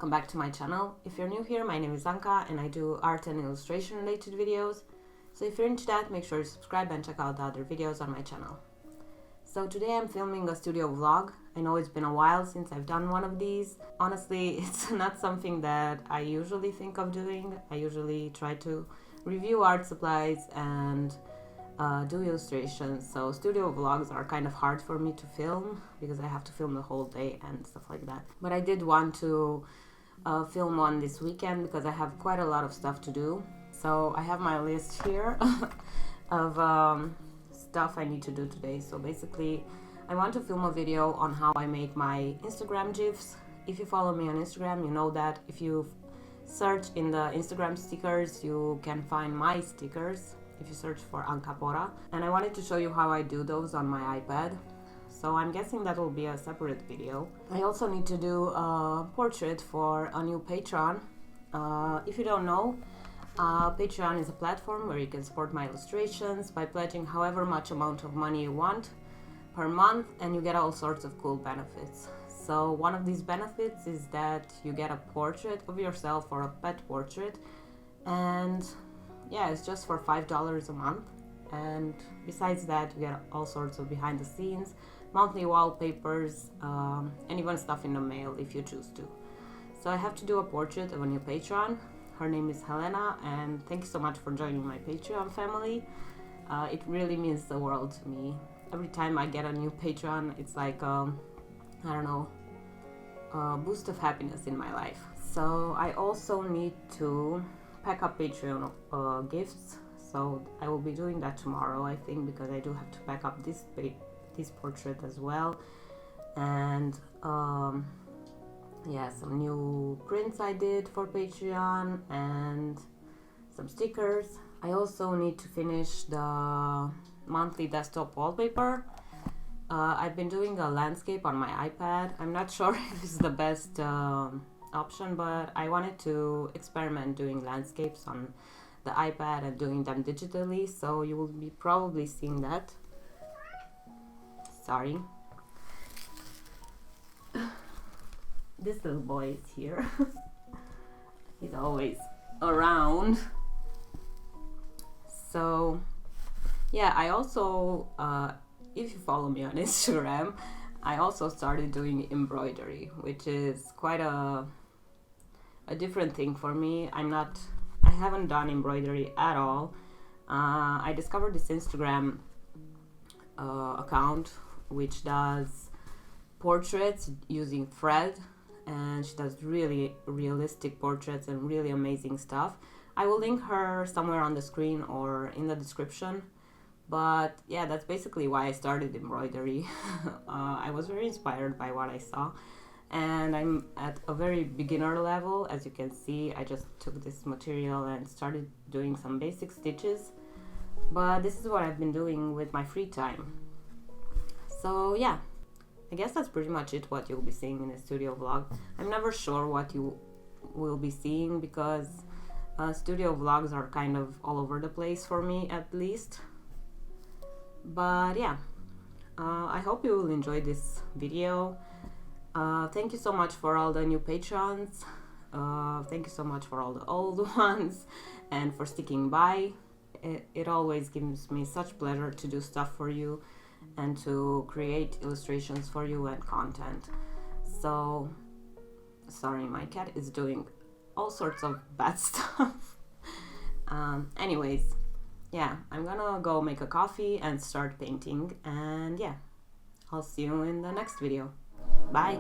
welcome back to my channel. If you're new here, my name is Anca and I do art and illustration related videos. So if you're into that, make sure you subscribe and check out the other videos on my channel. So today I'm filming a studio vlog. I know it's been a while since I've done one of these. Honestly, it's not something that I usually think of doing. I usually try to review art supplies and do illustrations, so studio vlogs are kind of hard for me to film because I have to film the whole day and stuff like that. But I did want to film one this weekend because I have quite a lot of stuff to do. So I have my list here of stuff I need to do today. So basically I want to film a video on how I make my Instagram GIFs. If you follow me on Instagram, you know that if you search in the Instagram stickers, you can find my stickers if you search for Anca Pora. And I wanted to show you how I do those on my iPad. So I'm guessing that will be a separate video. I also need to do a portrait for a new Patreon. If you don't know, Patreon is a platform where you can support my illustrations by pledging however much amount of money you want per month, and you get all sorts of cool benefits. So one of these benefits is that you get a portrait of yourself or a pet portrait, and yeah, it's just for $5 a month. And besides that, you get all sorts of behind the scenes, monthly wallpapers, and even stuff in the mail if you choose to. So I have to do a portrait of a new patron. Her name is HELENA, and thank you so much for joining my Patreon family. It really means the world to me. Every time I get a new patron, it's like I don't know, a boost of happiness in my life. So I also need to pack up Patreon gifts, so I will be doing that tomorrow, I think, because I do have to pack up this portrait as well. And yeah, some new prints I did for Patreon and some stickers. I also need to finish the monthly desktop wallpaper. I've been doing a landscape on my iPad. I'm not sure if it's the best option, but I wanted to experiment doing landscapes on the iPad and doing them digitally, so you will be probably seeing that. Sorry. This little boy is here. He's always around. So yeah, I also if you follow me on Instagram, I also started doing embroidery, which is quite a different thing for me. I haven't done embroidery at all. I discovered this Instagram account which does portraits using thread, and she does really realistic portraits and really amazing stuff. I will link her somewhere on the screen or in the description. But yeah, that's basically why I started embroidery. I was very inspired by what I saw, and I'm at a very beginner level. As you can see, I just took this material and started doing some basic stitches, but this is what I've been doing with my free time. So yeah, I guess that's pretty much it, what you'll be seeing in the studio vlog. I'm never sure what you will be seeing because studio vlogs are kind of all over the place for me, at least. But yeah, I hope you will enjoy this video. Thank you so much for all the new patrons. Thank you so much for all the old ones and for sticking by. It always gives me such pleasure to do stuff for you and to create illustrations for you and content. So sorry, my cat is doing all sorts of bad stuff. Anyways, yeah, I'm gonna go make a coffee and start painting, and yeah, I'll see you in the next video. Bye!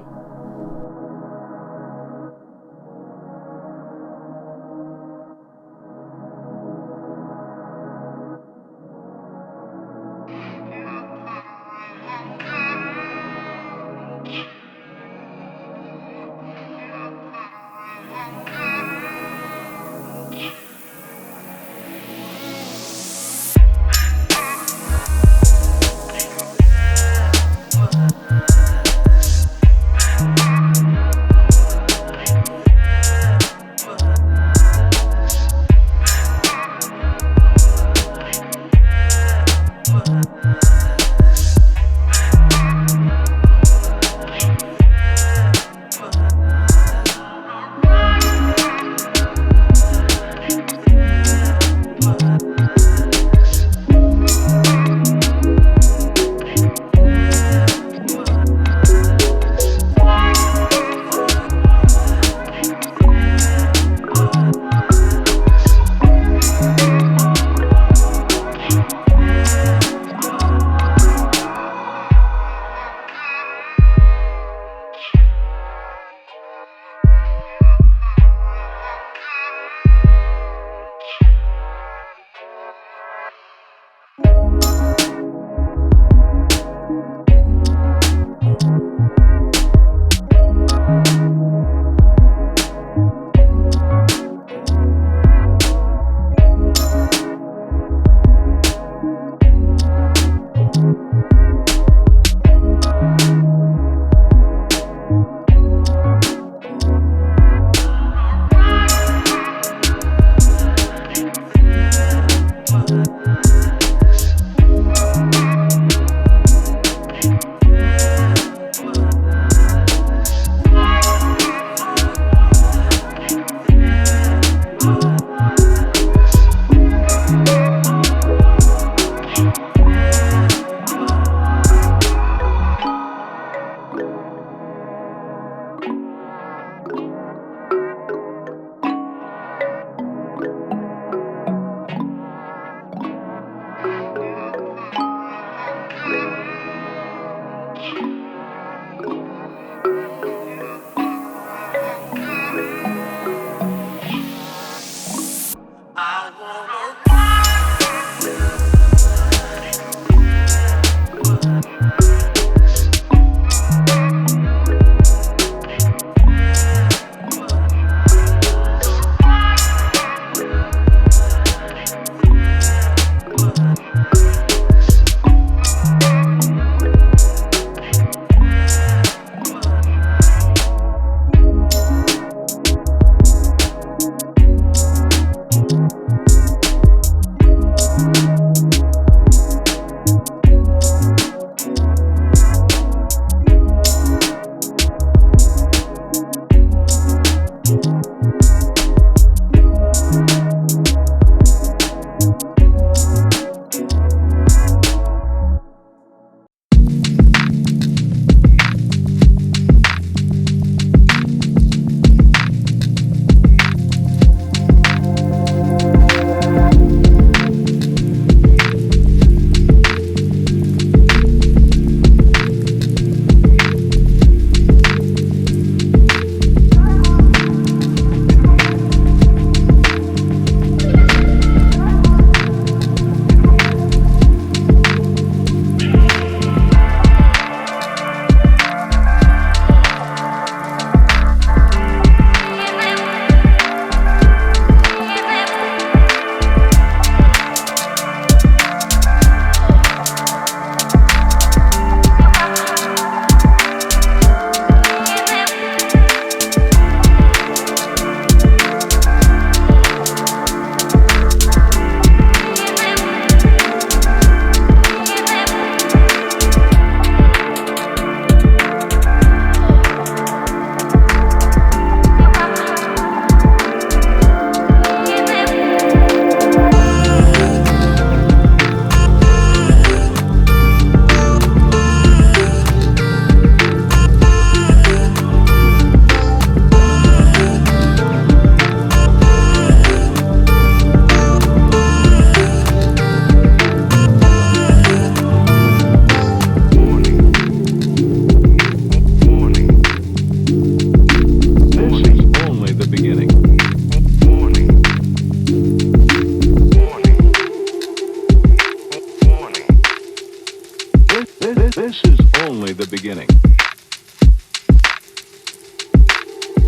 This is only the beginning.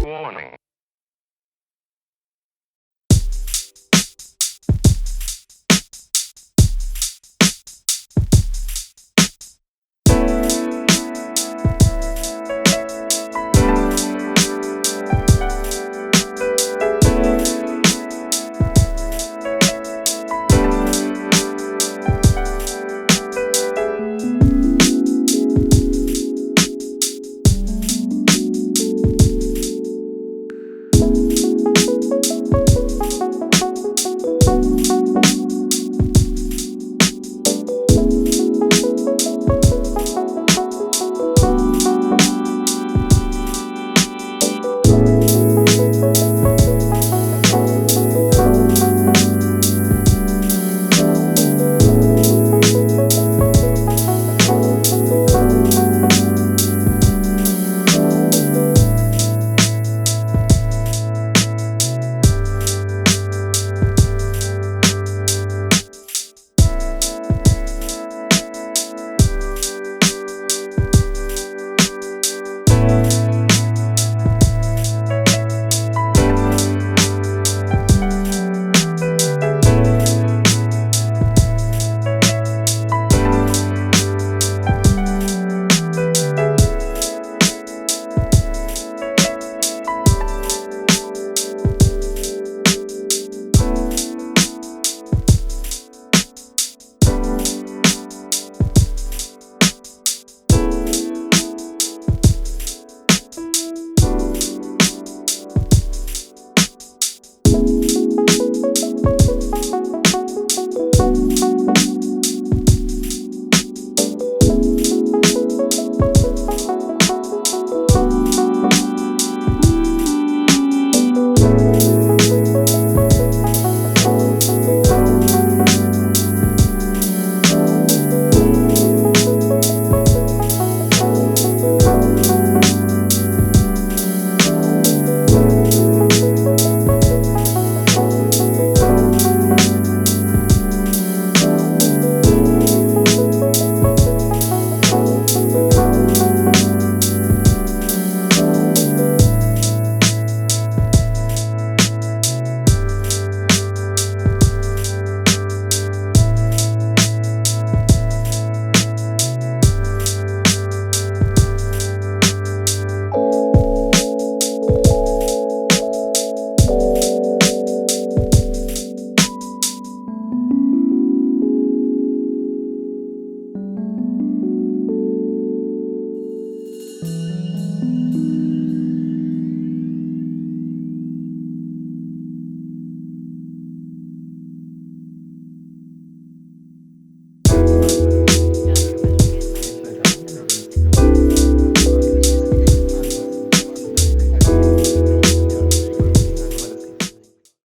Warning.